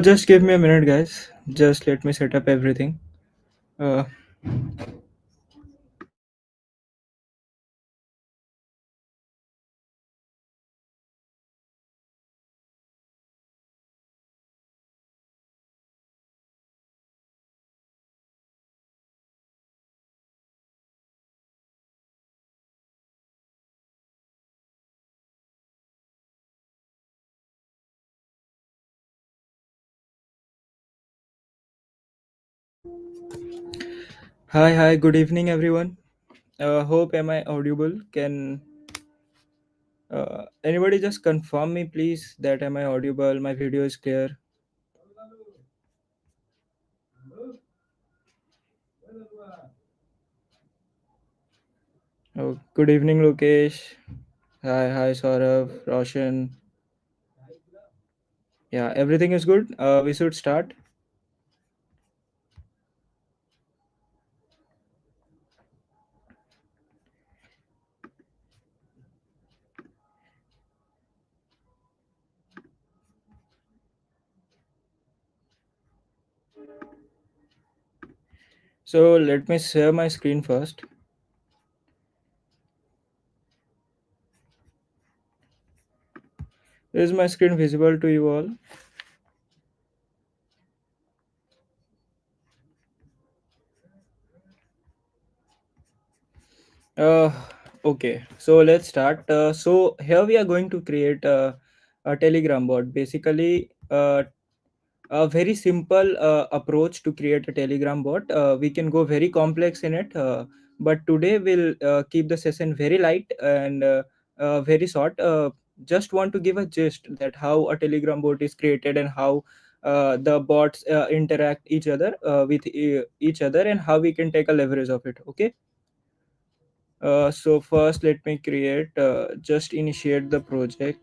Just give me a minute, guys. Just let me set up everything. Uh, hi, good evening, everyone. Hope am I audible? Can anybody just confirm me, please, that am I audible? My video is clear. Oh, good evening, Lokesh. Hi, Saurav, Roshan. Yeah, everything is good. We should start. So let me share my screen first. Is my screen visible to you all? Uh, okay, so let's start. So here we are going to create a Telegram bot. Basically, a very simple approach to create a Telegram bot. We can go very complex in it, but today we'll keep the session very light and very short. Just want to give a gist that how a Telegram bot is created and how the bots interact with each other and how we can take a leverage of it. Okay. So first, let me create. Just initiate the project.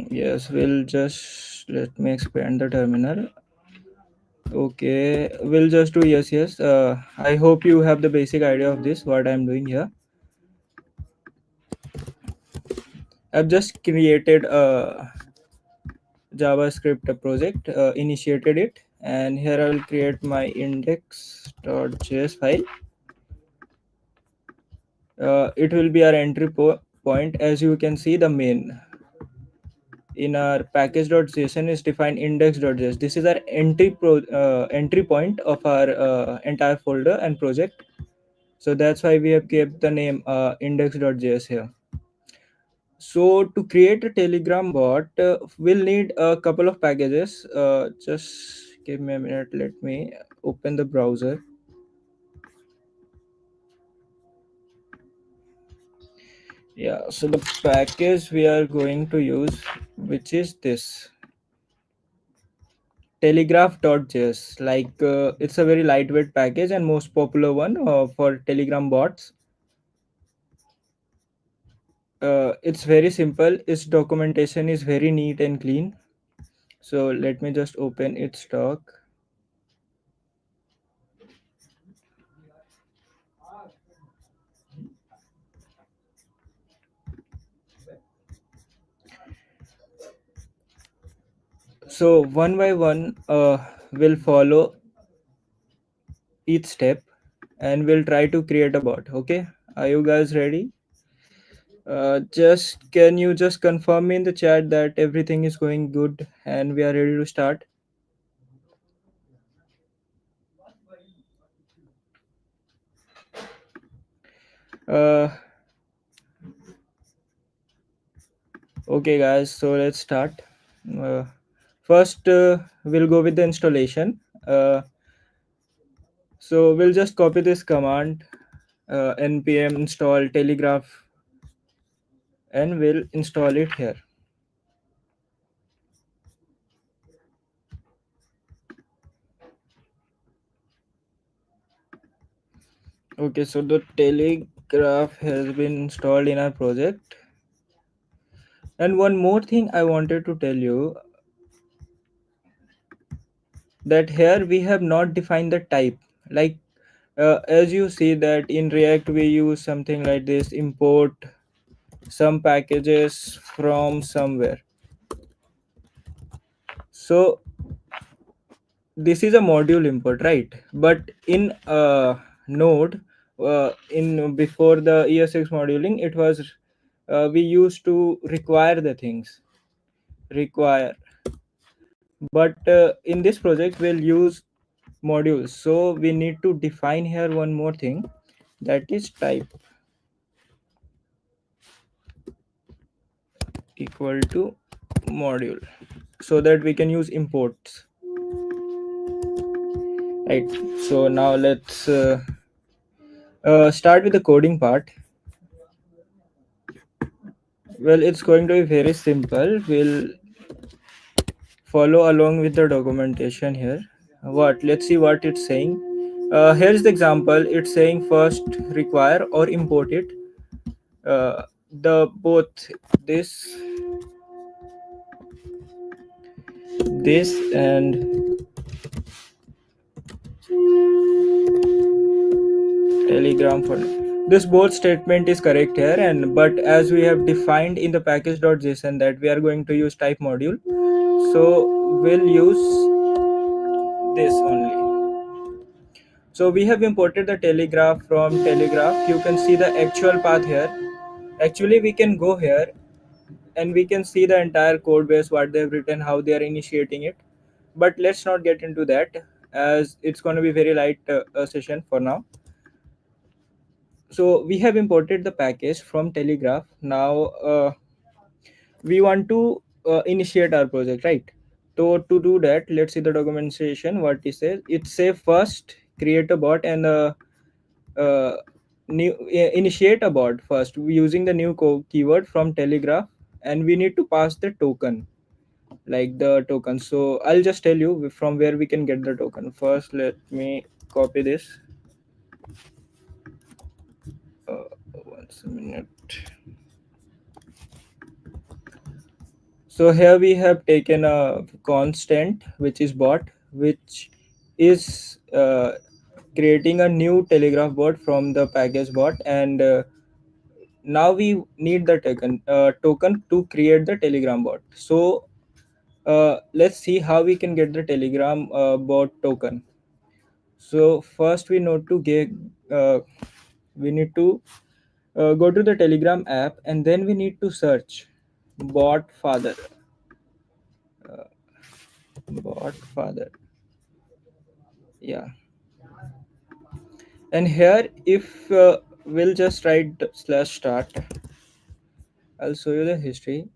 Yes, we'll just let me expand the terminal. Okay, we'll just do yes. I hope you have the basic idea of this. What I'm doing here. I've just created a JavaScript project, initiated it, and here I will create my index.js file. It will be our point. As you can see, the main in our package.json is defined index.js. This is our entry point of our entire folder and project. So that's why we have kept the name index.js here. So to create a Telegram bot, we'll need a couple of packages. Just give me a minute. Let me open the browser. Yeah. So the package we are going to use, which is this telegraph.js. It's a very lightweight package and most popular one for Telegram bots. It's very simple. Its documentation is very neat and clean. So let me just open its stock. So one by one, we'll follow each step and we'll try to create a bot. Okay, are you guys ready? Just can you just confirm me in the chat that everything is going good and we are ready to start? Uh, okay, guys. So let's start. Uh, First, we'll go with the installation. So we'll just copy this command npm install telegraph and we'll install it here. Okay, so the graph has been installed in our project. And one more thing I wanted to tell you, that here we have not defined the type. Like as you see that in React we use something like this: import some packages from somewhere. So this is a module import, right? But in Node, in before the ES6 moduling, it was we used to require the things, require. But in this project we'll use modules, so we need to define here one more thing, that is type equal to module, so that we can use imports, right? So now let's start with the coding part. Well, it's going to be very simple. We'll follow along with the documentation here. What? Let's see what it's saying. Here's the example. It's saying first require or import it. The both this this and Telegram for this both statement is correct here, and but as we have defined in the package.json that we are going to use type module, so we'll use this only. So we have imported the telegraph from telegraph. You can see the actual path here. Actually, we can go here and we can see the entire code base, what they've written, how they are initiating it. But let's not get into that, as it's going to be very light session for now. So we have imported the package from telegraph. Now we want to initiate our project, right? So to do that, let's see the documentation. What it says, it says first create a bot and uh, initiate a bot first using the new keyword from telegraph, and we need to pass the token, like the token. So I'll just tell you from where we can get the token. First, let me copy this. Once a minute. So here we have taken a constant which is bot, which is creating a new telegraph bot from the package bot, and now we need the token to create the telegram bot. So let's see how we can get the telegram bot token. So first uh, we need to go to the telegram app, and then we need to search bot father, bot father. Yeah, and here if we'll just write slash start, I'll show you the history.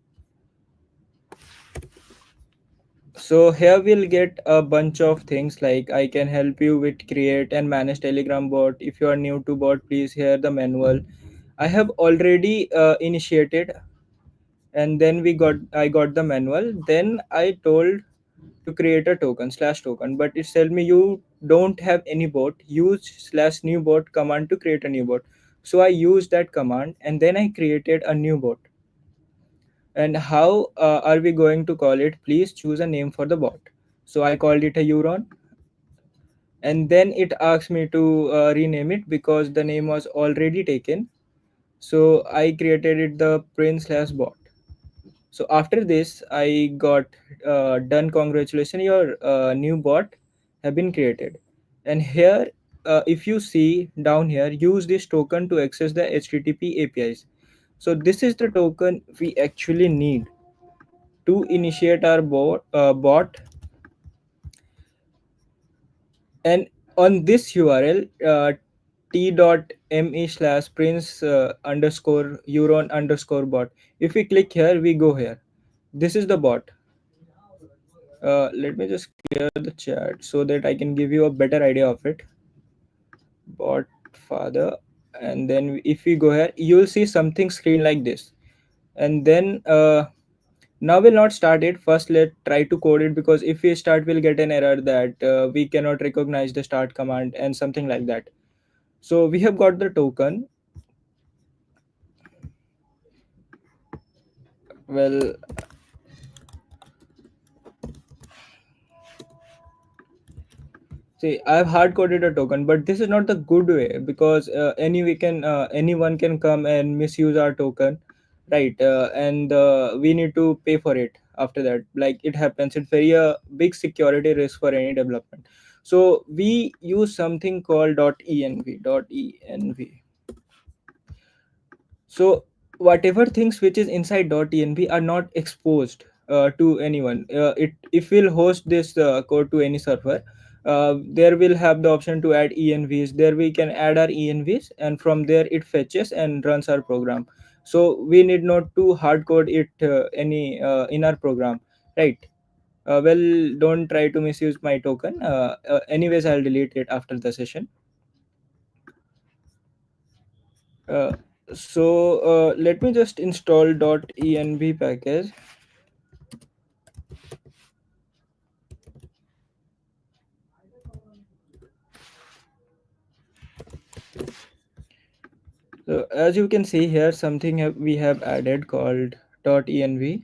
So here we'll get a bunch of things, like I can help you with create and manage telegram bot. If you are new to bot, please hear the manual. I have already initiated, and then I got the manual. Then I told to create a token slash token, but it told me you don't have any bot, use slash new bot command to create a new bot. So I used that command, and then I created a new bot. And how are we going to call it? Please choose a name for the bot. So I called it a Euron, and then it asked me to rename it because the name was already taken. So I created it the prince slash bot. So after this, I got done. Congratulations, your new bot have been created. And here, if you see down here, use this token to access the HTTP APIs. So this is the token we actually need to initiate our bot. And on this URL, t.me slash prince underscore euron underscore bot. If we click here, we go here. This is the bot. Let me just clear the chat so that I can give you a better idea of it. Bot father, and then if we go here, you'll see something screen like this. And then now we'll not start it. First, let try to code it, because if we start, we'll get an error that we cannot recognize the start command and something like that. So we have got the token. Well, see, I've hard coded a token, but this is not the good way because anyone can come and misuse our token, right? And we need to pay for it after that. Like it happens, it's very a big security risk for any development. So we use something called .env. So whatever things which is inside .env are not exposed to anyone. It if we'll host this code to any server, there will have the option to add envs. There we can add our envs, and from there it fetches and runs our program. So we need not to hard code it any in our program, right? Well, don't try to misuse my token. Anyways, I'll delete it after the session. Uh, Let me just install .env package. So as you can see here, something we have added called .env.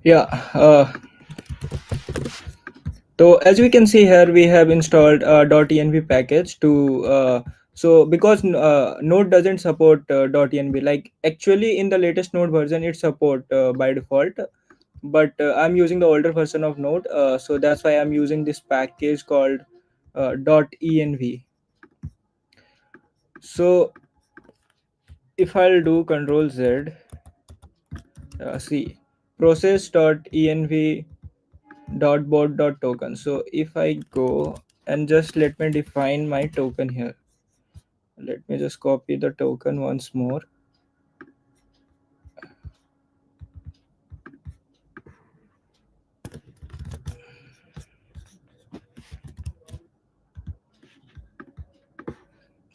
Yeah. So as we can see here, we have installed .env package to because Node doesn't support .env. Like actually in the latest Node version, it support by default. But I'm using the older version of Node, so that's why I'm using this package called .env. So if I'll do Control Z, see process.env .board.token. So if I go and just let me define my token here. Let me just copy the token once more.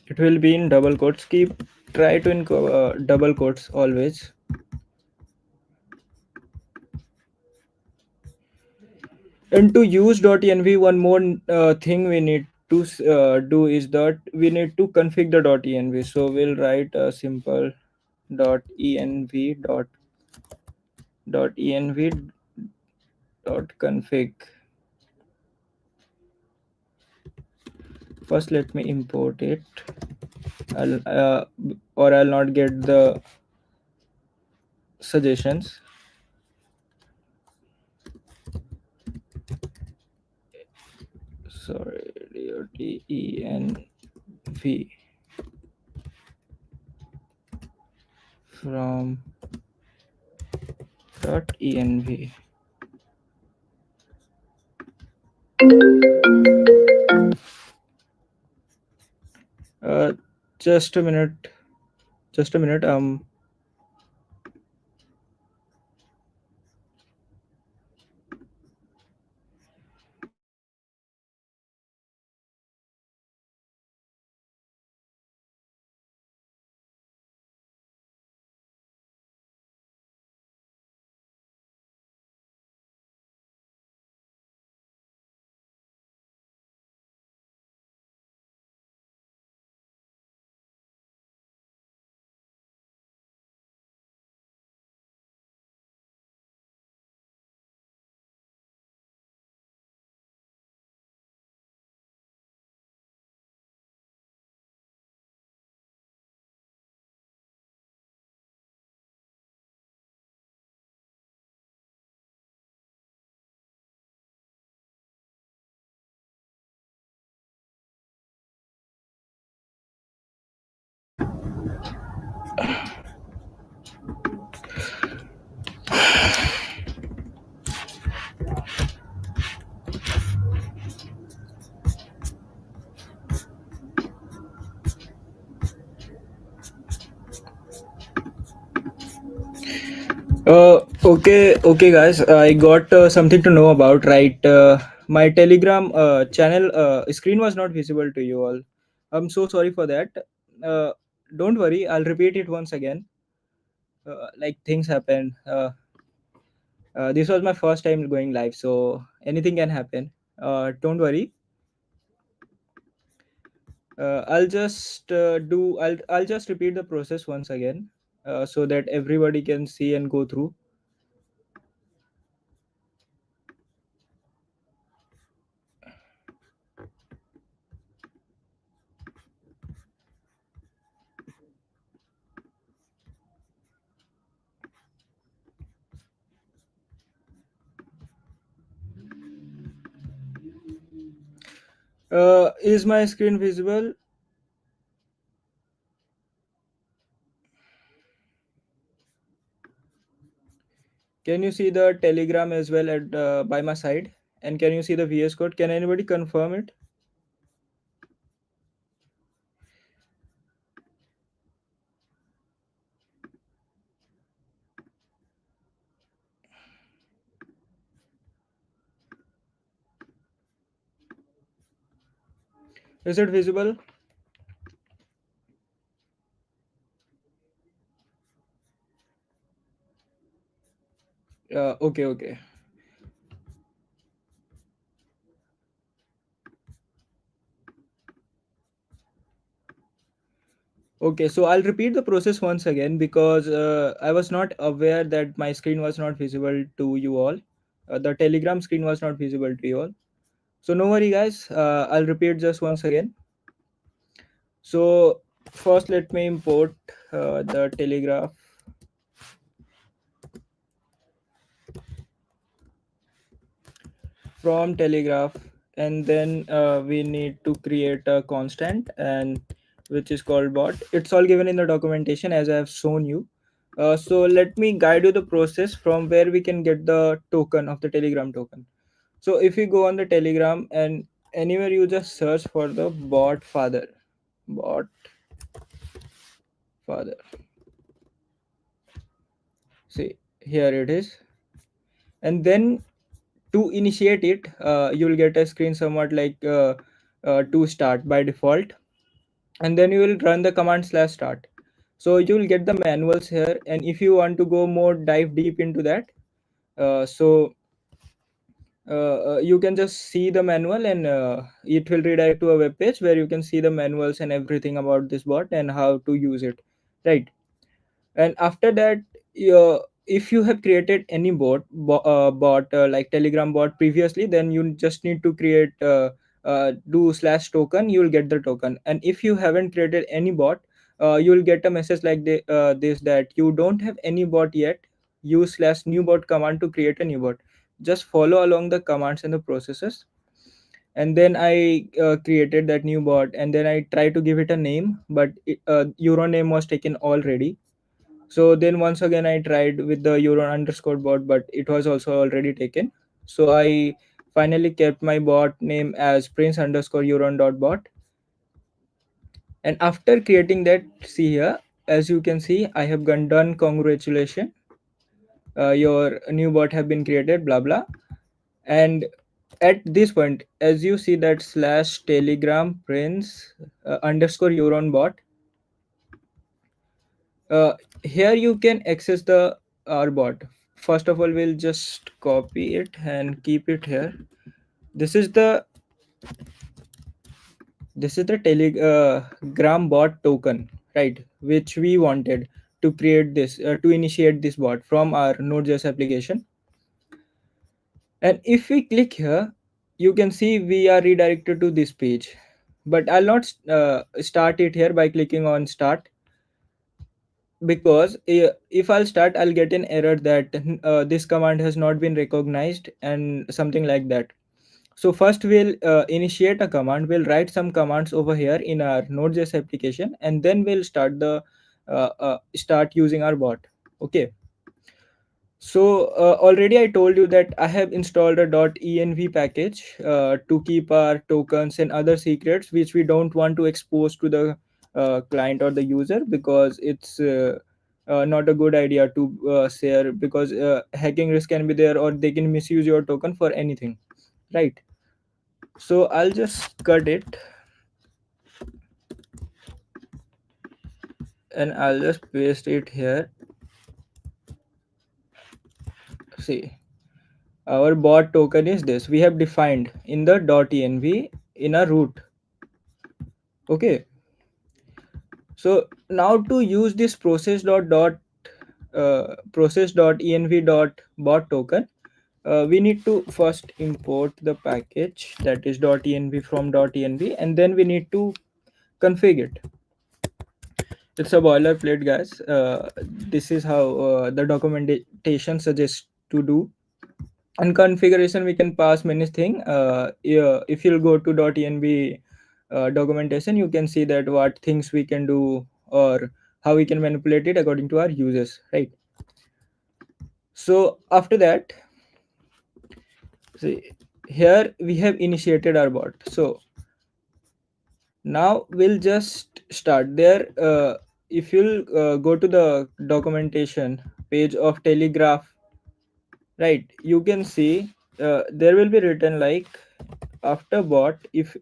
It will be in double quotes. Keep try to in double quotes always. And to use .env, one more thing we need to do is that we need to configure the .env. So we'll write a simple .env .config. First, let me import it. I'll not get the suggestions. Sorry, .env from .env. Uh, just a minute. Just a minute. Okay, guys. I got something to know about, right? My Telegram channel screen was not visible to you all. I'm so sorry for that. Uh, don't worry, I'll repeat it once again. Like things happen. This was my first time going live, so anything can happen. Don't worry. I'll just repeat the process once again, so that everybody can see and go through. Is my screen visible? Can you see the Telegram as well at by my side? And can you see the VS Code? Can anybody confirm it? Is it visible? Okay, okay. Okay, so I'll repeat the process once again because I was not aware that my screen was not visible to you all. The Telegram screen was not visible to you all. So no worry, guys. I'll repeat just once again. So first, let me import the Telegraph from Telegraph, and then we need to create a constant, and which is called bot. It's all given in the documentation as I have shown you. So let me guide you the process from where we can get the token of the Telegram token. So if you go on the Telegram and anywhere you just search for the bot father. See, here it is. And then to initiate it, you'll get a screen somewhat like to start by default, and then you will run the command slash start. So you'll get the manuals here, and if you want to go more dive deep into that, so you can just see the manual, and it will redirect to a web page where you can see the manuals and everything about this bot and how to use it, right? And after that, if you have created any bot like Telegram bot previously, then you just need to create do slash token, you'll get the token. And if you haven't created any bot, you'll get a message like this, that you don't have any bot yet, use slash new bot command to create a new bot. Just follow along the commands and the processes. And then I created that new bot, and then I tried to give it a name, but Euron name was taken already. So then once again I tried with the Euron underscore bot, but it was also already taken. So I finally kept my bot name as prince underscore Euron dot bot. And after creating that, see here, as you can see, I have gone done. Congratulations, your new bot have been created. Blah blah. And at this point, as you see that slash Telegram prince underscore Euron bot, uh, here you can access the our bot. First of all, we'll just copy it and keep it here. This is the Telegram bot token, right, which we wanted to create this to initiate this bot from our Node.js application. And if we click here, you can see we are redirected to this page, but I'll not start it here by clicking on start, because if I'll start, I'll get an error that this command has not been recognized and something like that. So first we'll initiate a command, we'll write some commands over here in our Node.js application, and then we'll start using our bot. Okay. So already I told you that I have installed a .env package to keep our tokens and other secrets which we don't want to expose to the client or the user, because it's not a good idea to share, because hacking risk can be there, or they can misuse your token for anything, right? So I'll just cut it and I'll just paste it here. See, our bot token is this. We have defined in the .env in a root. Okay. So now to use this process.env dot bot token, we need to first import the package that is .env from .env, and then we need to configure it. It's a boilerplate, guys. This is how the documentation suggests to do. And configuration, we can pass many things. Yeah, if you'll go to .env documentation, you can see that what things we can do or how we can manipulate it according to our uses, right? So after that, see, here we have initiated our bot. So now we'll just start there. If you'll go to the documentation page of Telegraph, right, you can see there will be written like after bot. If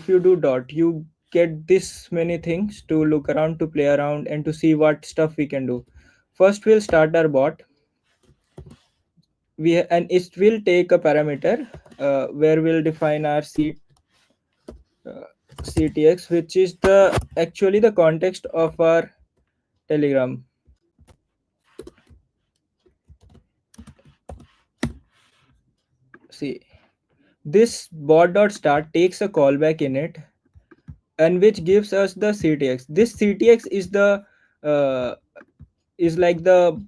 you do dot, you get this many things to look around, to play around, and to see what stuff we can do. First, we'll start our bot. And it will take a parameter where we'll define our uh, ctx, which is the actually the context of our telegram. See, this bot dot start takes a callback in it, and which gives us the ctx. This ctx is the uh, is like the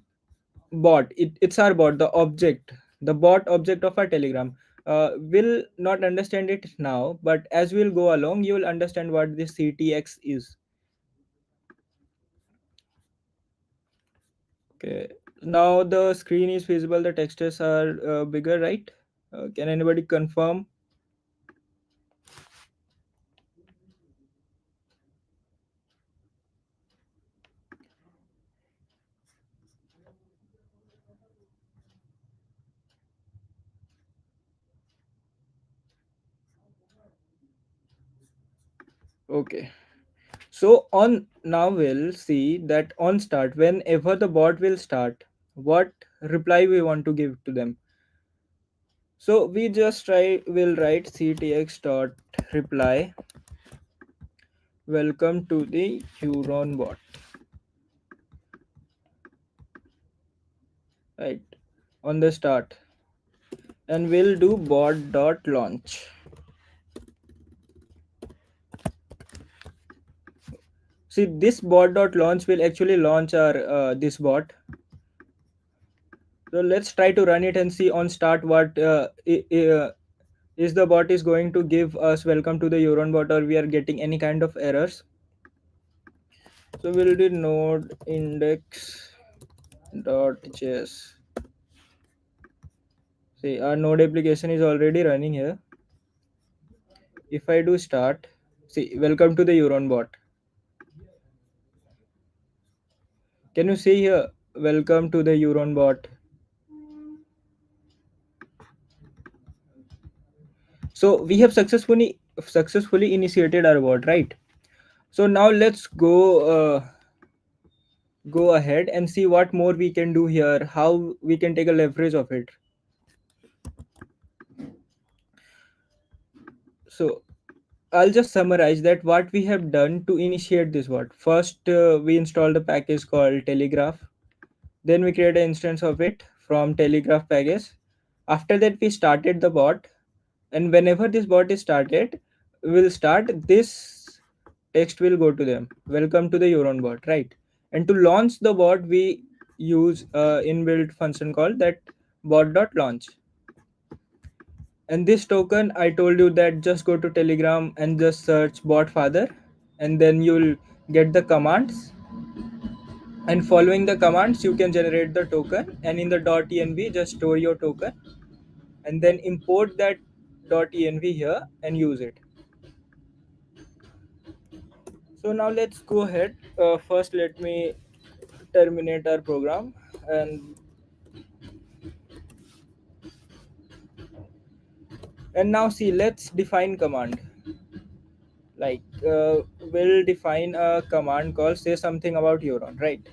bot. It's our bot, the object, the bot object of our telegram. Will not understand it now, but as we'll go along, you will understand what this ctx is. Okay, now the screen is visible, the textures are bigger, right? Can anybody confirm? Okay, so on now we'll see that on start, whenever the bot will start, what reply we want to give to them. So we just try will write ctx dot reply, welcome to the Euron bot, right, on the start, and we'll do bot dot launch. See, this bot dot launch will actually launch our this bot. So let's try to run it and see on start what is the bot is going to give us welcome to the Euron bot, or we are getting any kind of errors. So we'll do node index.js. See, our node application is already running here. If I do start, see, welcome to the Euron bot. Can you see here? Welcome to the Euron bot. So we have successfully initiated our bot, right? So now let's go ahead and see what more we can do here, how we can take a leverage of it. So I'll just summarize that what we have done to initiate this bot. First, we installed a package called Telegraph. Then we created an instance of it from Telegraph package. After that, we started the bot, and whenever this bot is started, will start this text will go to them. Welcome to the Euron bot, right? And to launch the bot, we use inbuilt function called that bot.launch. And this token, I told you that just go to Telegram and just search bot father, and then you'll get the commands. And following the commands, you can generate the token. And in the .env, just store your token, and then import that .env here and use it. So now let's go ahead. First, let me terminate our program, And now see, let's define command. Like we'll define a command called say something about Euron, right?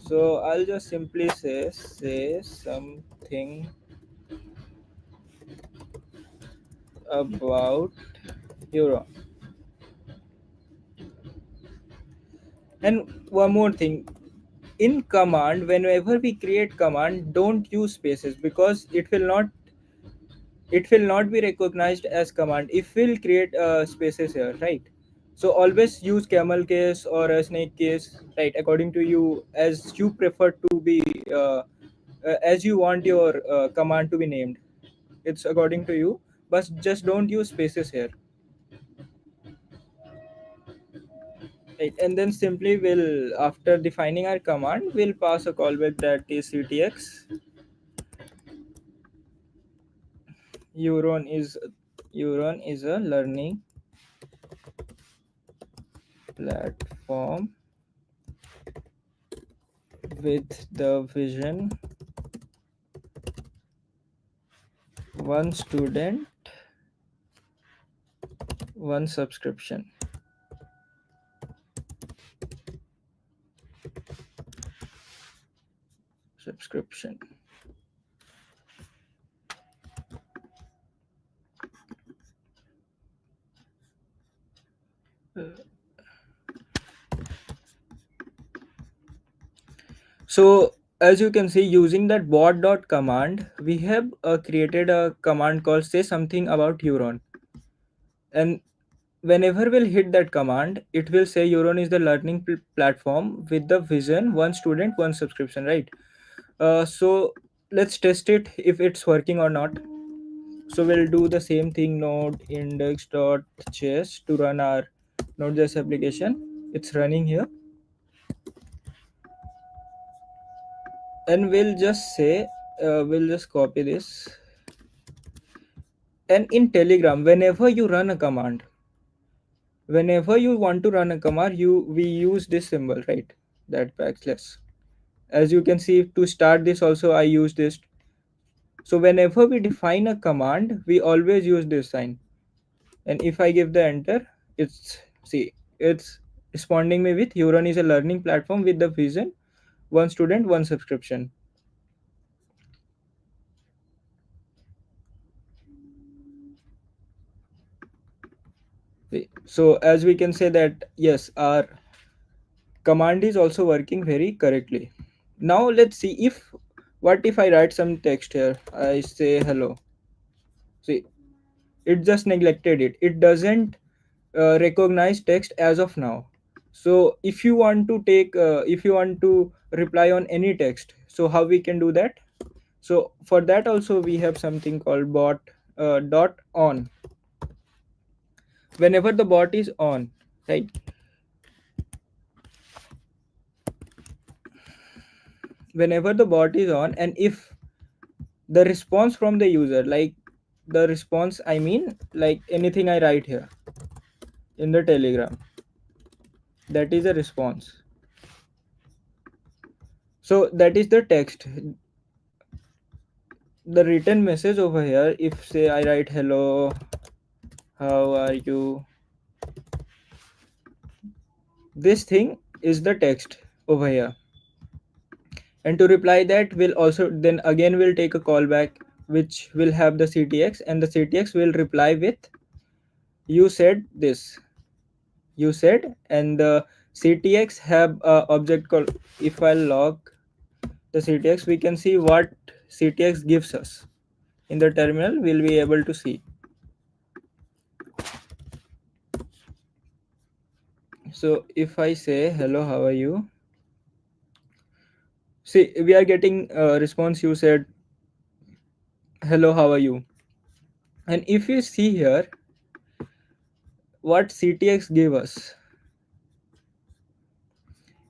So I'll just simply say something about Euron. And one more thing, in command, whenever we create command, don't use spaces because it will not be recognized as command if we'll create spaces here, right? So always use camel case or a snake case, right, according to you, as you prefer to be as you want your command to be named. It's according to you, but just don't use spaces here, right? And then simply we'll, after defining our command, we'll pass a callback that is ctx euron is a learning platform with the vision one student one subscription. So as you can see, using that bot dot command, we have created a command called say something about Euron. And whenever we'll hit that command, it will say Euron is the learning platform with the vision one student one subscription, right? So let's test it if it's working or not. So we'll do the same thing, node index.js to run our Node.js application. It's running here. And we'll just copy this. And in Telegram, whenever you want to run a command, we use this symbol, right? That backslash. As you can see, to start this also I use this. So whenever we define a command, we always use this sign. And if I give the enter, it's responding me with Euron is a learning platform with the vision one student one subscription. So as we can say that yes, our command is also working very correctly. Now let's see, if what if I write some text here, I say hello. See, it just neglected it. It doesn't recognize text as of now. So if you want to reply on any text, so how we can do that? So for that also we have something called bot dot on. Whenever the bot is on, right? Whenever the bot is on, and if the response from the user, like the response, I mean like anything I write here in the Telegram, that is a response. So that is the text, the written message over here. If say I write hello, how are you, this thing is the text over here. And to reply that, we'll also then again we'll take a callback which will have the ctx, and the ctx will reply with you said this, you said. And the ctx have a object called, if I log the ctx, we can see what ctx gives us in the terminal. We'll be able to see. So if I say hello, how are you, see we are getting a response, you said hello, how are you. And if you see here what ctx gave us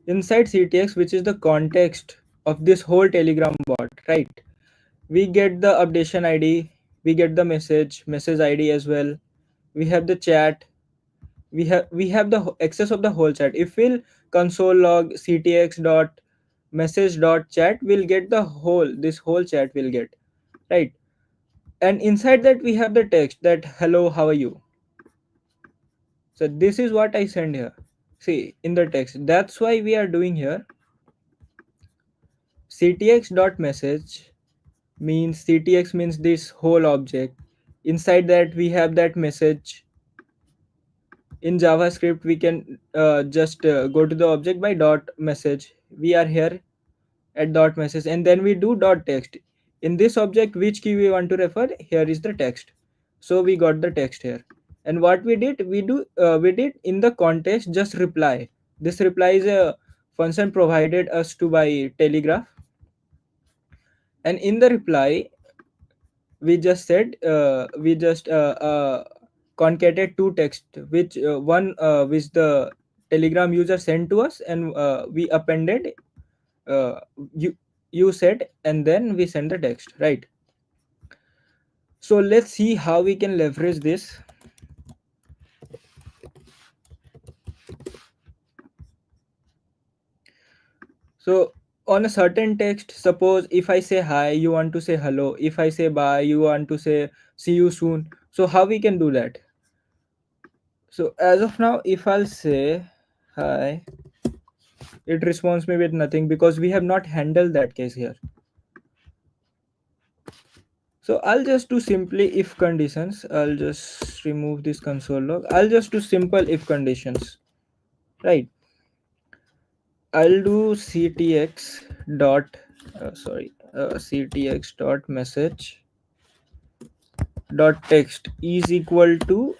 inside ctx, which is the context of this whole Telegram bot, right? We get the updation id, we get the message id as well, we have the chat, we have the access of the whole chat. If we'll console log ctx dot message dot chat, we'll get the whole, this whole chat will get, right? and inside that we have the text that hello, how are you. So this is what I send here. See in the text. That's why we are doing here ctx dot message means ctx means this whole object. Inside that we have that message. In JavaScript we can just go to the object by dot message. We are here at dot message and then we do dot text. In this object which key we want to refer, here is the text. So we got the text here. And what we did, we did in the context just reply. This reply is a function provided us to by Telegraph. And in the reply we just said we just concatenate two text which one which the Telegram user sent to us, and we appended uh, you you said, and then we send the text, right? So let's see how we can leverage this. So on a certain text, suppose if I say hi you want to say hello, if I say bye you want to say see you soon. So how we can do that? So as of now, if I'll say hi, it responds me with nothing because we have not handled that case here. So I'll just do simply if conditions. I'll just remove this console log. I'll just do simple if conditions, right? I'll do ctx dot ctx dot message dot text is equal to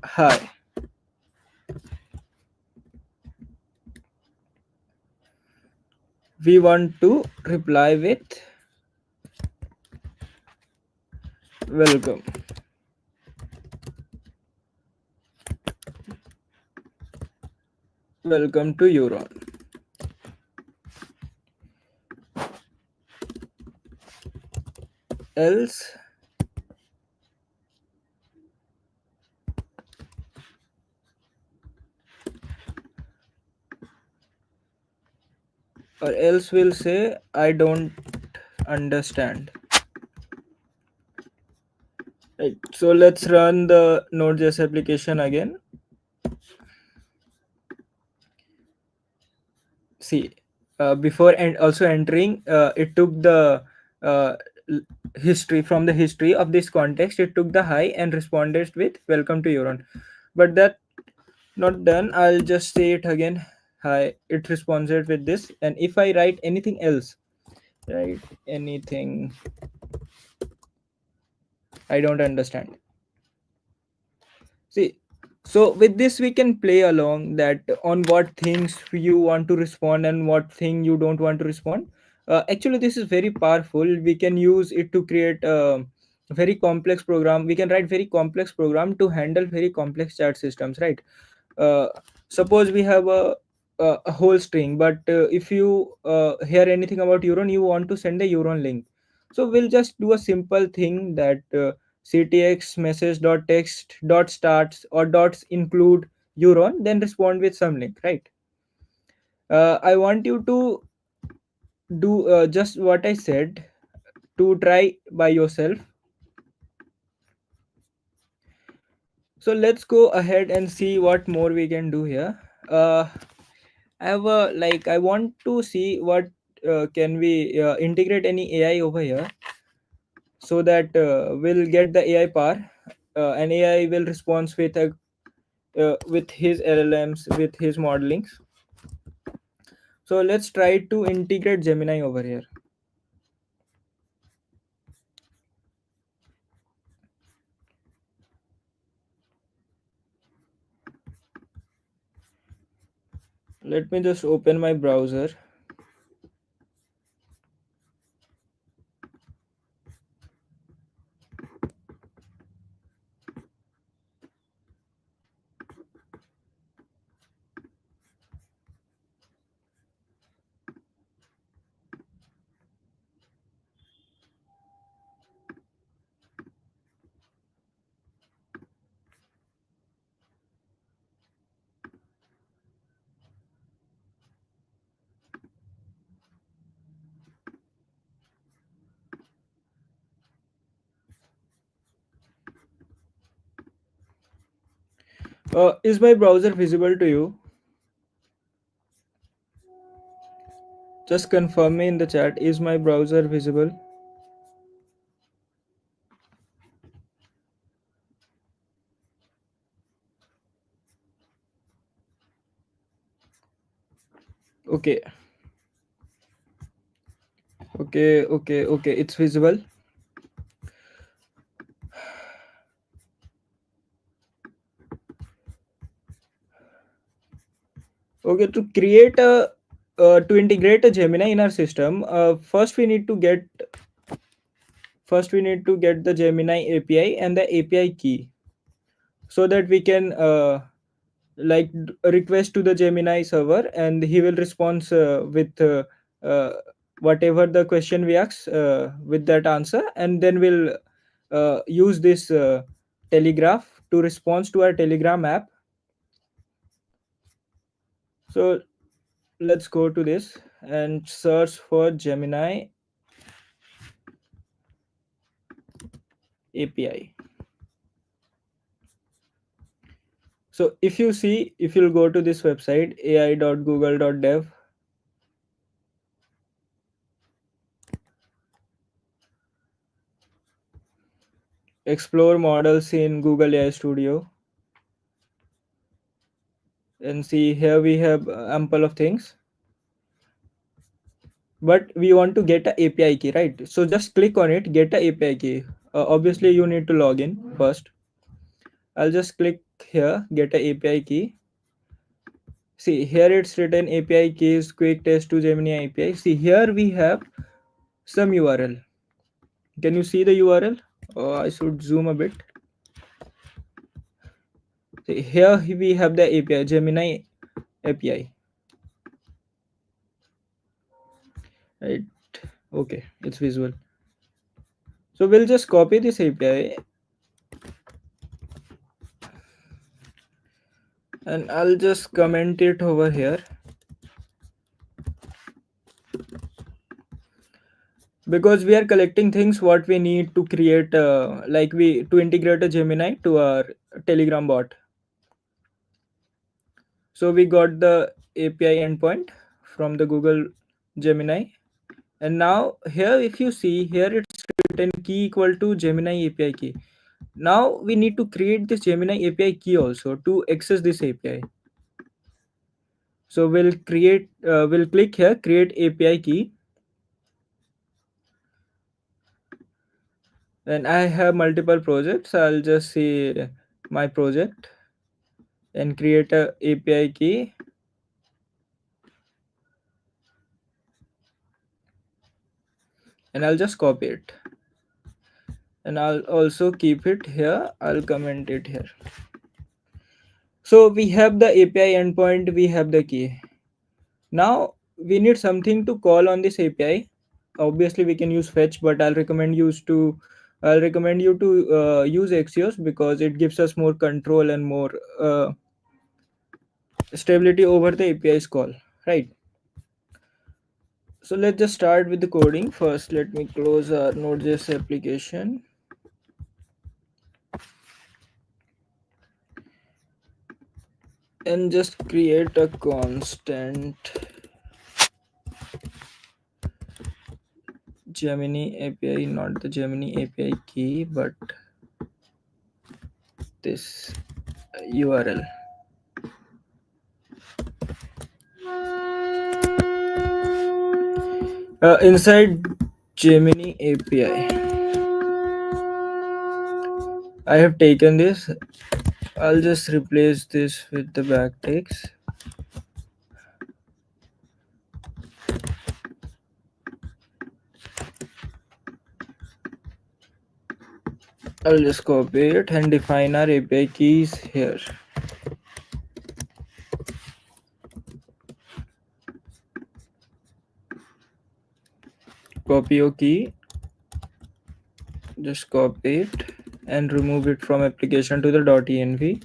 hi. We want to reply with welcome. Welcome to Euron. Else we'll say I don't understand. Right. So let's run the Node.js application again. See, before and also entering, it took the uh, l- history from the history of this context. It took the hi and responded with welcome to Euron. But that not done. I'll just say it again. Hi. It responded with this. And if I write anything else, write anything, I don't understand. See, so with this we can play along that on what things you want to respond and what thing you don't want to respond. Actually, this is very powerful. We can use it to create a very complex program. We can write very complex program to handle very complex chat systems, right? uh, Suppose we have a whole string, but if you hear anything about Euron, you want to send the Euron link. So we'll just do a simple thing that ctx message dot text dot starts or dots include Euron, then respond with some link, right? I want you to do just what I said to try by yourself. So let's go ahead and see what more we can do here. I have a like I want to see what can we integrate any AI over here so that we'll get the AI power. And AI will respond with his LLMs, with his modelings. So let's try to integrate Gemini over here. Let me just open my browser. Is my browser visible to you? Just confirm me in the chat. Is my browser visible? Okay, okay. It's visible. Okay, to integrate a Gemini in our system, first we need to get the Gemini API and the API key, so that we can request to the Gemini server, and he will respond with uh, whatever the question we ask with that answer, and then we'll use this telegraph to respond to our Telegram app. So let's go to this and search for Gemini API. So if you'll go to this website ai.google.dev, explore models in Google AI Studio, and see here we have ample of things, but we want to get a API key, right? So just click on it, get a API key. Obviously you need to log in first. I'll just click here, get a API key. See here it's written API keys, quick test to Gemini API. See here we have some URL. Can you see the URL? I should zoom a bit. See, here we have the API, Gemini API. Right. Okay, it's visual. So we'll just copy this API, and I'll just comment it over here, because we are collecting things what we need to create to integrate a Gemini to our Telegram bot. So we got the API endpoint from the Google Gemini, and now here if you see here it's written key equal to Gemini API key. Now we need to create this Gemini API key also to access this API. So we'll click here, create API key, and I have multiple projects. I'll just see my project and create a API key, and I'll just copy it, and I'll also keep it here. I'll comment it here. So we have the API endpoint, we have the key. Now we need something to call on this API. Obviously we can use fetch, but I'll recommend you to use Axios, because it gives us more control and more stability over the API's call, right? So let's just start with the coding. First, let me close our Node.js application. And just create a constant Gemini API, not the Gemini API key, but this URL. Inside Gemini API, I have taken this. I'll just replace this with the backticks. I'll just copy it and define our API keys here. Copy your key, just copy it and remove it from application to the .env.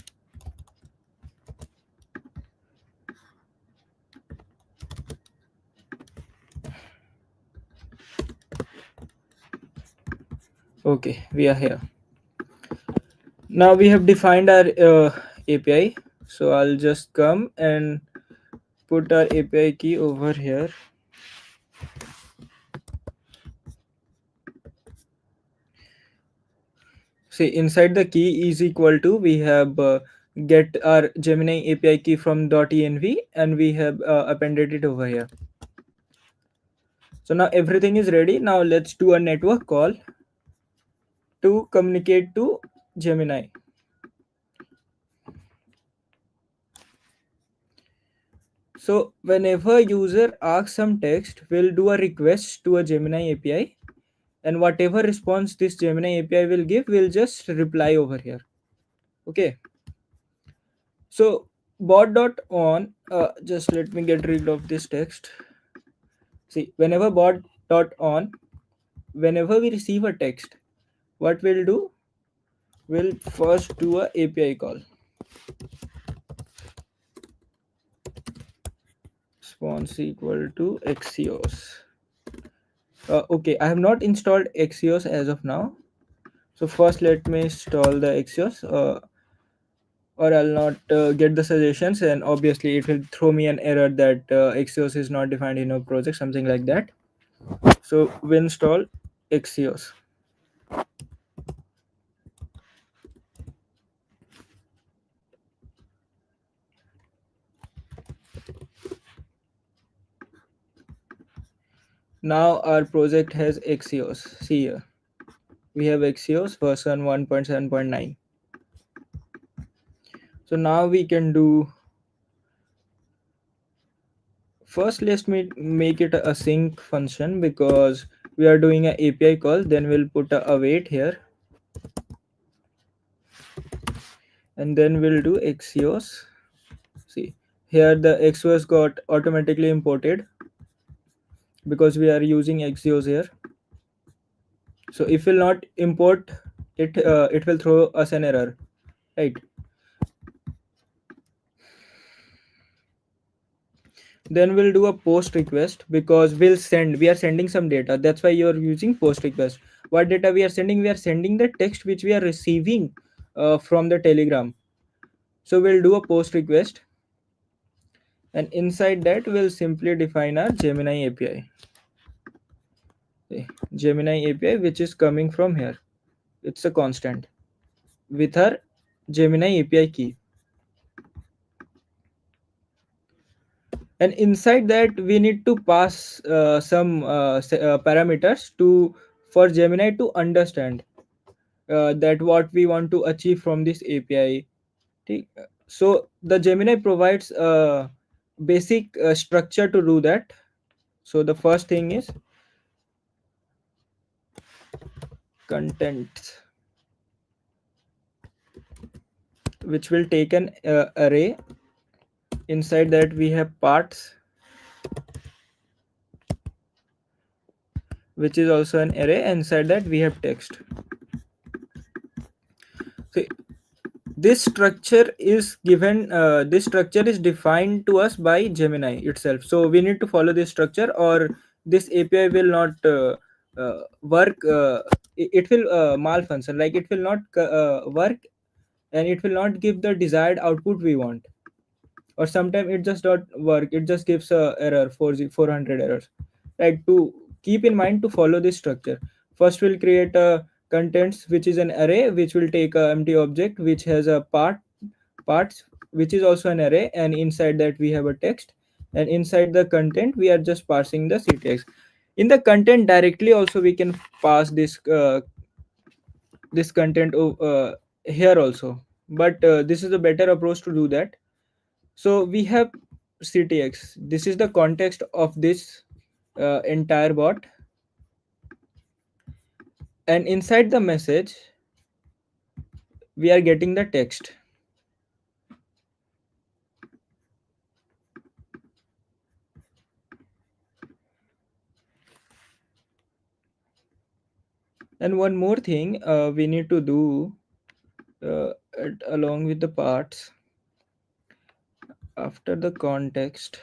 Okay, we are here. Now we have defined our API. So I'll just come and put our API key over here. See, inside the key is equal to, we have get our Gemini API key from .env, and we have appended it over here. So now everything is ready. Now let's do a network call to communicate to Gemini. So whenever user asks some text, we'll do a request to a Gemini API, and whatever response this Gemini API will give, we'll just reply over here. Okay. So bot.on, just let me get rid of this text. See, whenever bot.on, whenever we receive a text, what we'll do, we'll first do a API call. Response equal to Axios. Okay, I have not installed Axios as of now. So first let me install the Axios, or I'll not get the suggestions, and obviously it will throw me an error that Axios is not defined in a project, something like that. So we install Axios. Now our project has Axios. See here, we have Axios version 1.7.9. So now we can do, first let's make it a sync function, because we are doing an API call. Then we'll put a await here, and then we'll do Axios. See, here the Axios got automatically imported because we are using Axios here. So if we'll not import it, it will throw us an error, right? Then we'll do a post request, because we are sending some data. That's why you're using post request. What data we are sending? We are sending the text which we are receiving from the Telegram. So we'll do a post request, and inside that we'll simply define our Gemini API. Okay. Gemini API, which is coming from here. It's a constant with our Gemini API key. And inside that we need to pass some parameters to, for Gemini to understand that what we want to achieve from this API. Okay. So the Gemini provides a basic structure to do that. So the first thing is content, which will take an array. Inside that we have parts, which is also an array. Inside that we have text. So this structure is given, this structure is defined to us by Gemini itself. So we need to follow this structure, or this API will not work. It will malfunction, like it will not work, and it will not give the desired output we want. Or sometimes it just not work, it just gives a error, 400 errors. Right, to keep in mind, to follow this structure, first we'll create a contents, which is an array, which will take a empty object which has a parts, which is also an array, and inside that we have a text, and inside the content we are just passing the ctx. In the content directly also we can pass this content here also, but this is a better approach to do that. So we have ctx. This is the context of this entire bot, and inside the message we are getting the text. And one more thing we need to do along with the parts, after the context,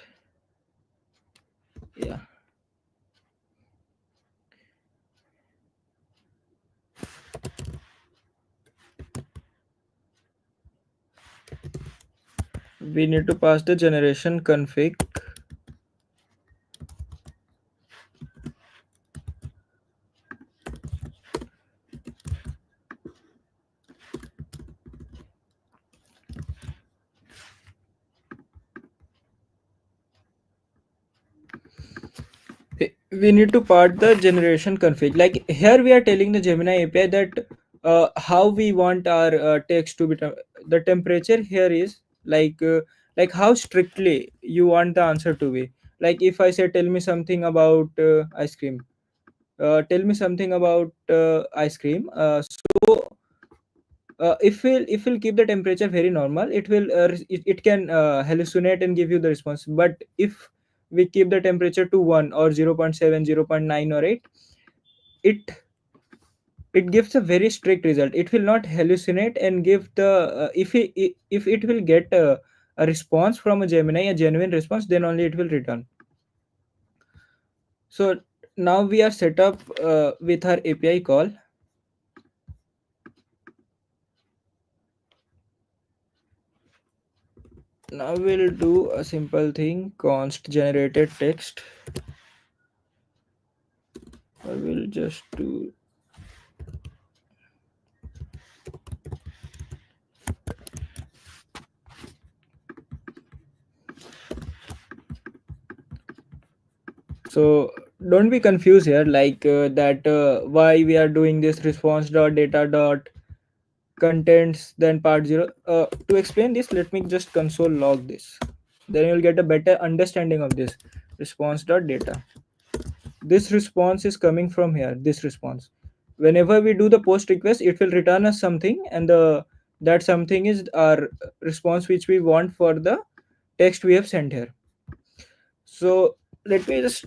yeah, we need to pass the generation config. We need to part the generation config. Like here we are telling the Gemini API that how we want our text to be the temperature here is like how strictly you want the answer to be. Like if I say tell me something about ice cream, tell me something about ice cream. So if we'll keep the temperature very normal, it can hallucinate and give you the response. But if we keep the temperature to 1 or 0.7, 0.9 or 8, it it gives a very strict result. It will not hallucinate and give the if it will get a response from a Gemini, a genuine response, then only it will return. So now we are set up with our API call. Now we'll do a simple thing, const generated text. I will just do so don't be confused here, like that why we are doing this response dot data dot contents then part 0. To explain this, let me just console log this, then you'll get a better understanding of this. Response dot data, this response is coming from here. This response, whenever we do the post request, it will return us something, and the that something is our response which we want for the text we have sent here. So let me just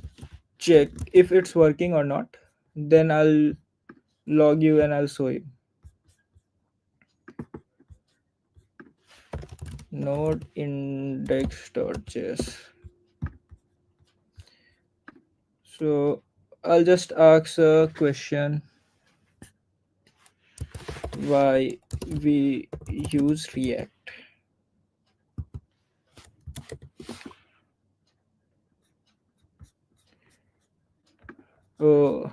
check if it's working or not, then I'll log you and I'll show you. Node index.js. So I'll just ask a question, why we use React. Oh,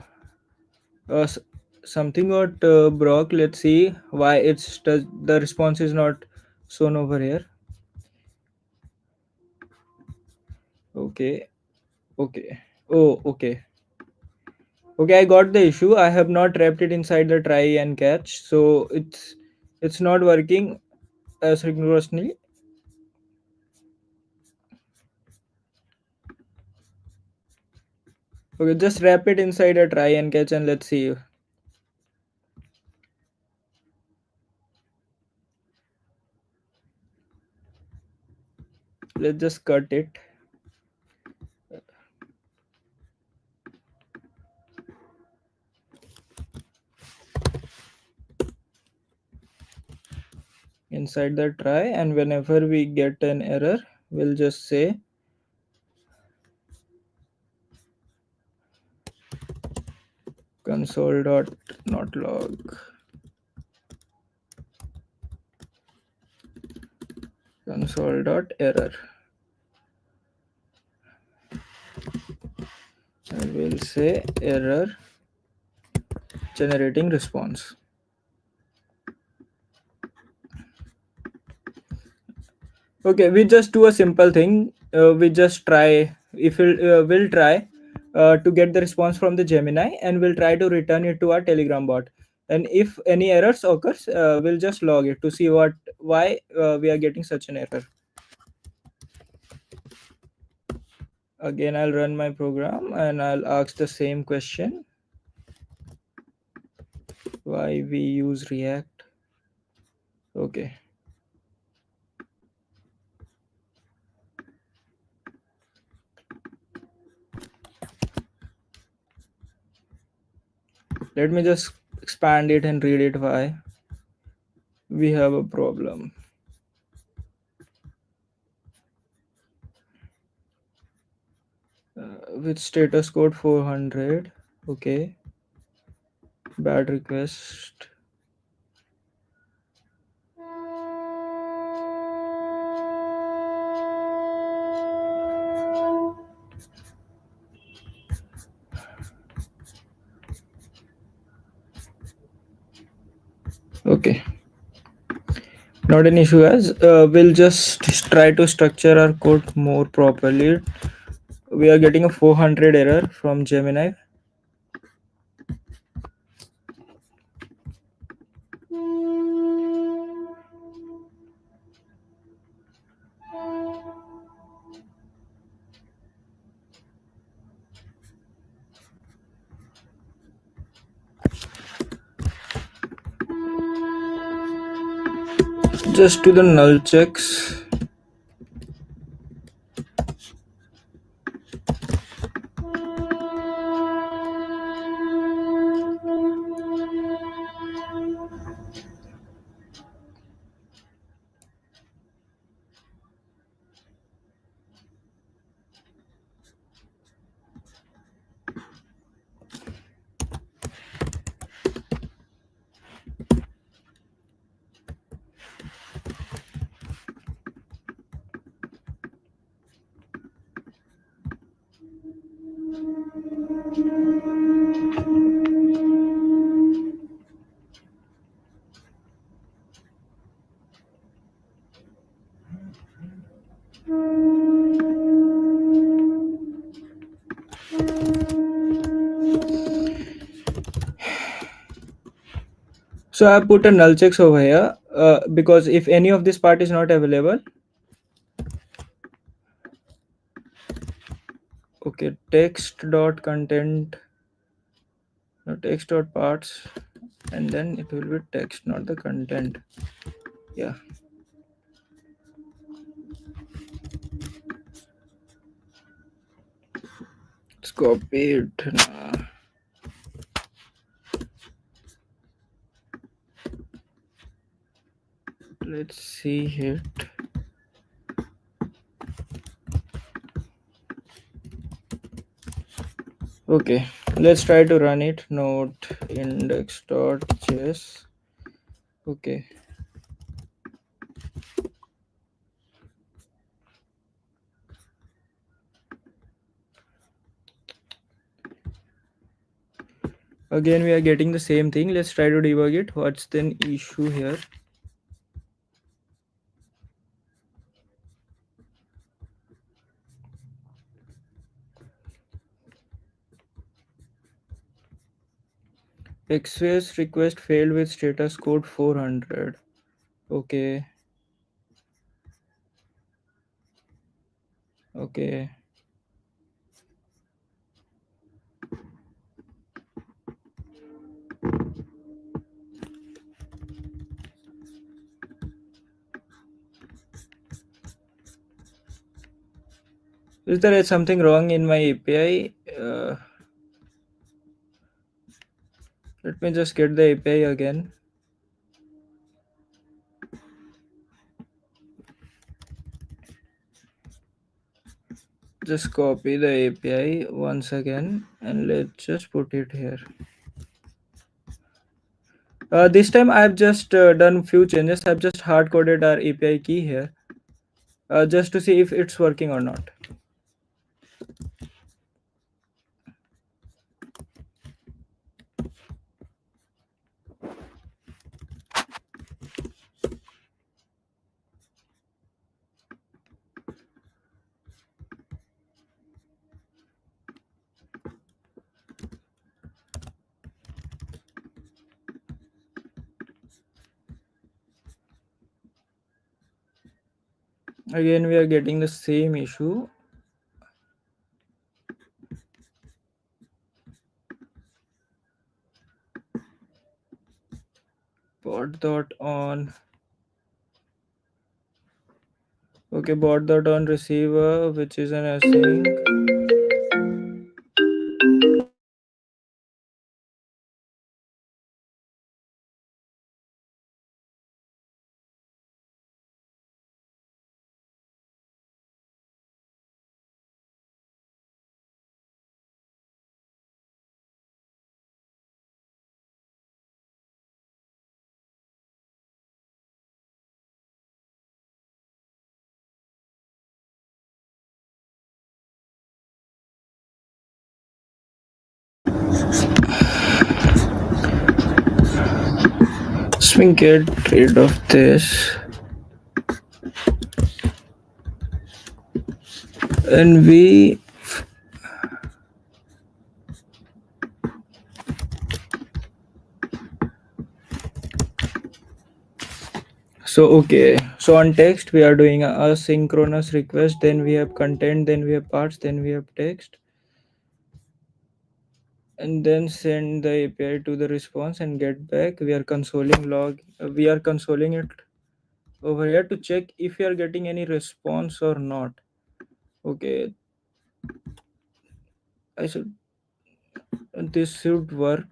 uh, s- something got broke. Let's see why the response is not shown over here. Okay, okay. Oh, okay. Okay, I got the issue. I have not wrapped it inside the try and catch, so it's not working as rigorously. Okay, just wrap it inside a try and catch and let's see. Let's just cut it. Inside the try, and whenever we get an error, we'll just say console dot not log, console dot error, and we'll say error generating response. Okay, we just do a simple thing. We just try, if we'll try to get the response from the Gemini, and we'll try to return it to our Telegram bot. And if any errors occurs, we'll just log it to see why we are getting such an error. Again, I'll run my program and I'll ask the same question, why we use React. Okay. Let me just expand it and read it why we have a problem. With status code 400. Okay. Bad request. Okay, not an issue as we'll just try to structure our code more properly. We are getting a 400 error from Gemini. Just to the null checks. So I put a null checks over here because if any of this part is not available, okay, text dot content, no, text dot parts, and then it will be text, not the content. Yeah, it's copied. Let's see it. Okay, let's try to run it. Node index.js. Okay, again we are getting the same thing. Let's try to debug it. What's the issue here? XFACE request failed with status code 400. Okay, okay. Is there something wrong in my API? Let me just get the API again. Just copy the API once again and let's just put it here. This time I've just done few changes. I've just hard coded our API key here just to see if it's working or not. Again, we are getting the same issue. Bot dot on. Okay, bot dot on receiver, which is an async. Once we get rid of this, and we so okay, so on text we are doing a asynchronous request, then we have content, then we have parts, then we have text, and then send the API to the response and get back. We are consoling log. We are consoling it over here to check if we are getting any response or not. Okay, I should. This should work.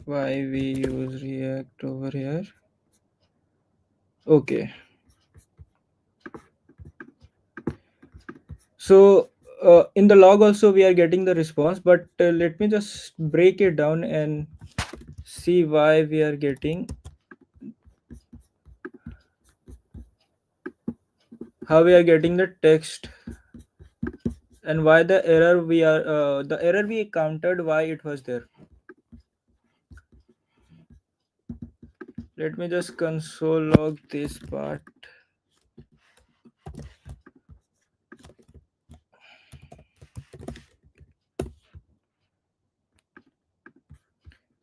Why we use React over here? Okay, so in the log also we are getting the response, but let me just break it down and see why we are getting, how we are getting the text, and why the error we counted, why it was there. Let me just console log this part.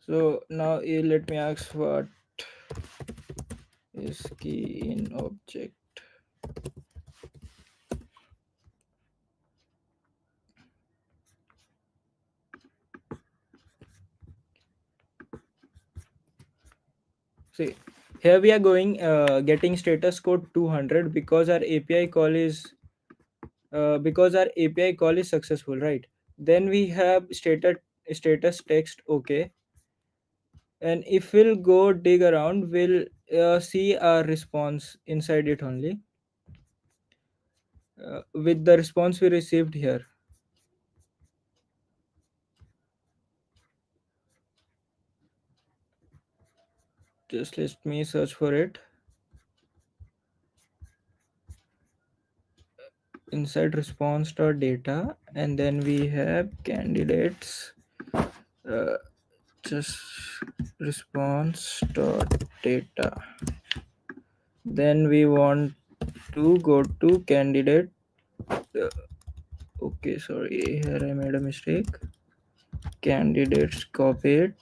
So now let me ask what is key in object. See, here we are going getting status code 200 because our API call is successful, right? Then we have status text okay, and if we'll go dig around, we'll see our response inside it only, with the response we received here. Just let me search for it. Inside response data, and then we have candidates, uh, just response data. Then we want to go to candidate. uh, okay, sorry, here I made a mistake. Candidates, copy it.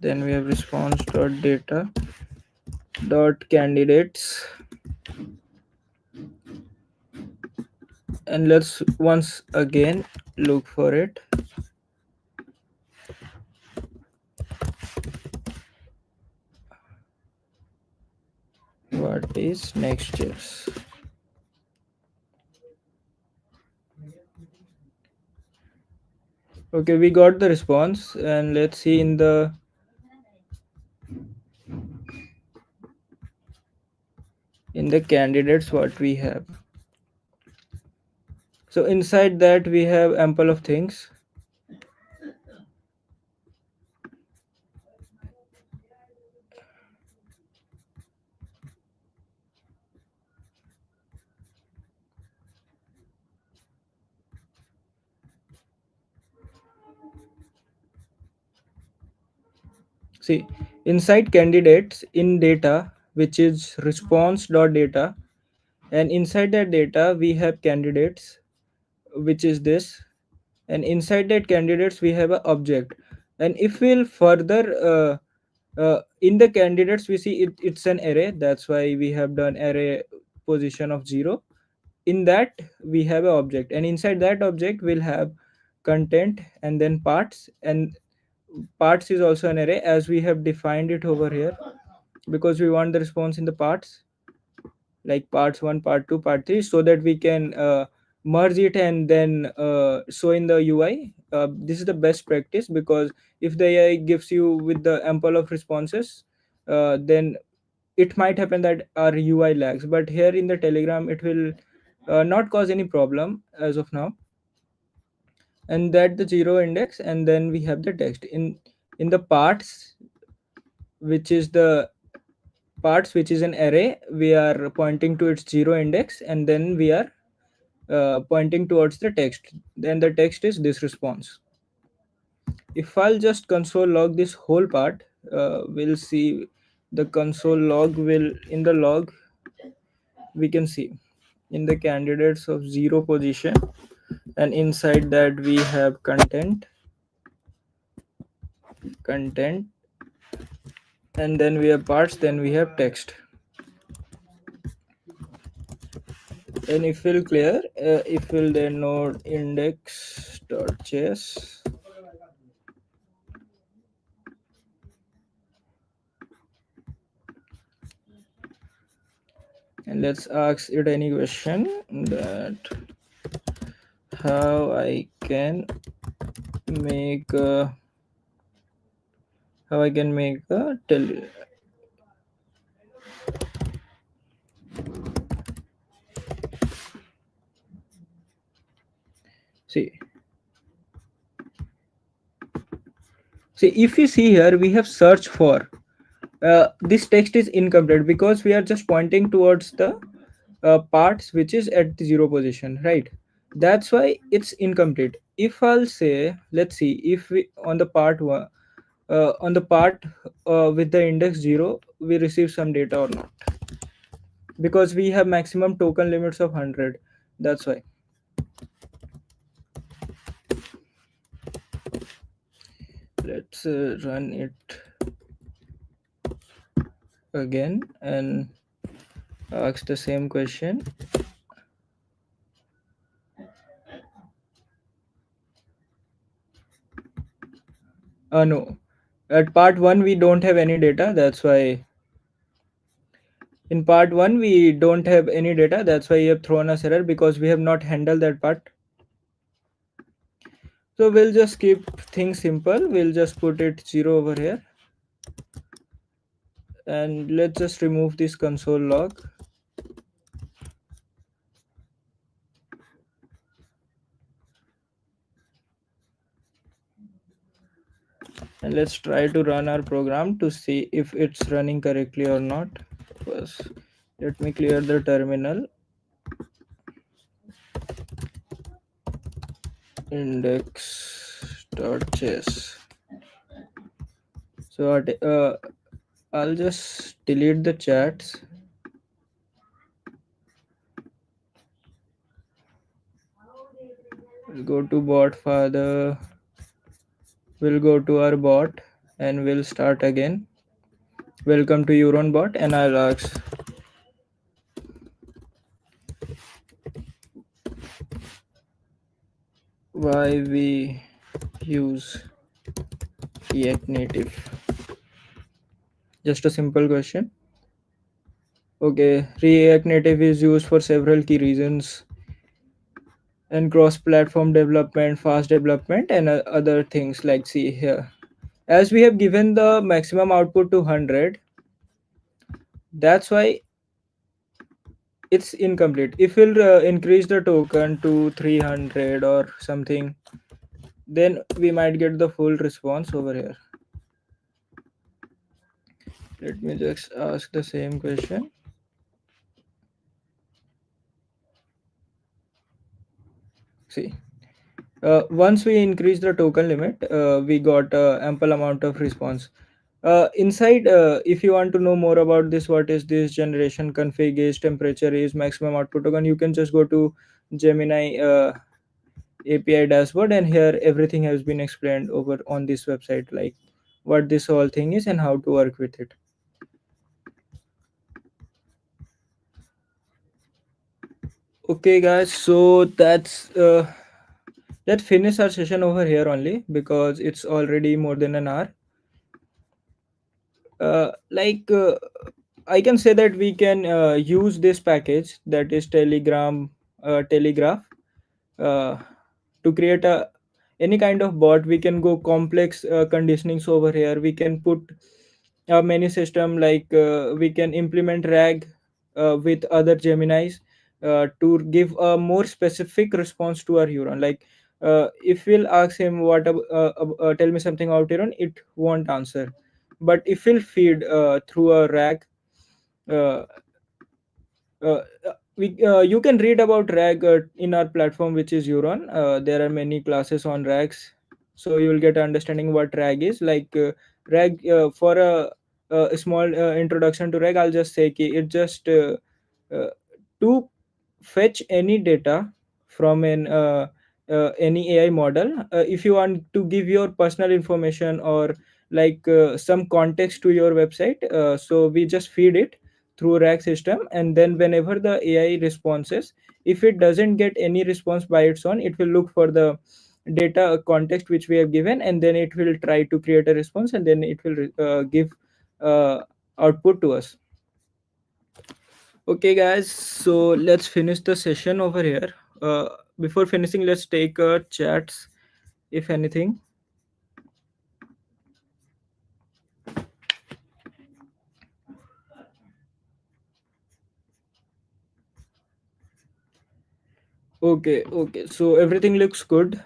Then we have response data dot candidates, and let's once again look for it. What is Nextjs? Okay, we got the response, and let's see in the candidates what we have. So inside that we have ample of things. See, inside candidates in data, which is response.data, and inside that data we have candidates, which is this, and inside that candidates we have an object. And if we'll further in the candidates we see it's an array, that's why we have done array position of 0. In that we have an object, and inside that object we'll have content and then parts, and parts is also an array as we have defined it over here, because we want the response in the parts, like parts 1, part 2, part 3, so that we can merge it and then show in the UI. This is the best practice, because if the AI gives you with the ample of responses, then it might happen that our UI lags, but here in the Telegram it will not cause any problem as of now. And that the zero index, and then we have the text in the parts, which is the which is an array, we are pointing to its zero index, and then we are pointing towards the text. Then the text is this response. If I'll just console log this whole part, we'll see the console log will in the log we can see in the candidates of 0 position, and inside that we have content, and then we have parts, then we have text. And if we'll clear, if we'll then node index.js, and let's ask it any question that how I can make how I can make a see see if you see here we have search for this text is incomplete because we are just pointing towards the parts which is at the 0 position, right? That's why it's incomplete. If I'll say, let's see if we on the part one, on the part with the index 0 we receive some data or not, because we have maximum token limits of 100. That's why. Let's run it again and ask the same question. No, at part 1 we don't have any data, that's why. In part 1 we don't have any data, that's why you have thrown us error, because we have not handled that part. So we'll just keep things simple, we'll just put it 0 over here, and let's just remove this console log. And let's try to run our program to see if it's running correctly or not. First, let me clear the terminal. Index.js. So I'll just delete the chats. We'll go to bot father. We'll go to our bot and we'll start again. Welcome to Euron bot, and I'll ask why we use React Native. Just a simple question. Okay, React Native is used for several key reasons, and cross-platform development, fast development, and other things. Like, see here, as we have given the maximum output to 100, that's why it's incomplete. If we'll increase the token to 300 or something, then we might get the full response over here. Let me just ask the same question. See, once we increase the token limit, we got ample amount of response. Inside, if you want to know more about this, what is this generation config is, temperature is, maximum output token, you can just go to Gemini API dashboard, and here everything has been explained over on this website, like what this whole thing is and how to work with it. Okay guys, so let's finish our session over here only, because it's already more than an hour. Like I can say that we can use this package, that is telegraph, uh, to create a any kind of bot. We can go complex conditionings over here. We can put a many system, like we can implement RAG with other Geminis to give a more specific response to our Huron. Like if we'll ask him tell me something about Huron, it won't answer. But if we'll feed through a RAG, uh, uh, you can read about RAG in our platform, which is Euron. There are many classes on RAGs, so you will get an understanding what RAG is. Like RAG, for a small introduction to RAG, I'll just say it just uh, to fetch any data from any AI model. If you want to give your personal information or like some context to your website, so we just feed it through rack system, and then whenever the AI responses, if it doesn't get any response by its own, it will look for the data context which we have given, and then it will try to create a response, and then it will give uh, output to us. Okay guys, so let's finish the session over here. Before finishing, let's take chats if anything. Okay, so everything looks good.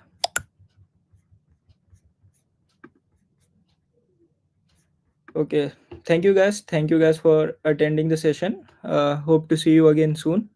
Okay, thank you guys for attending the session. Hope to see you again soon.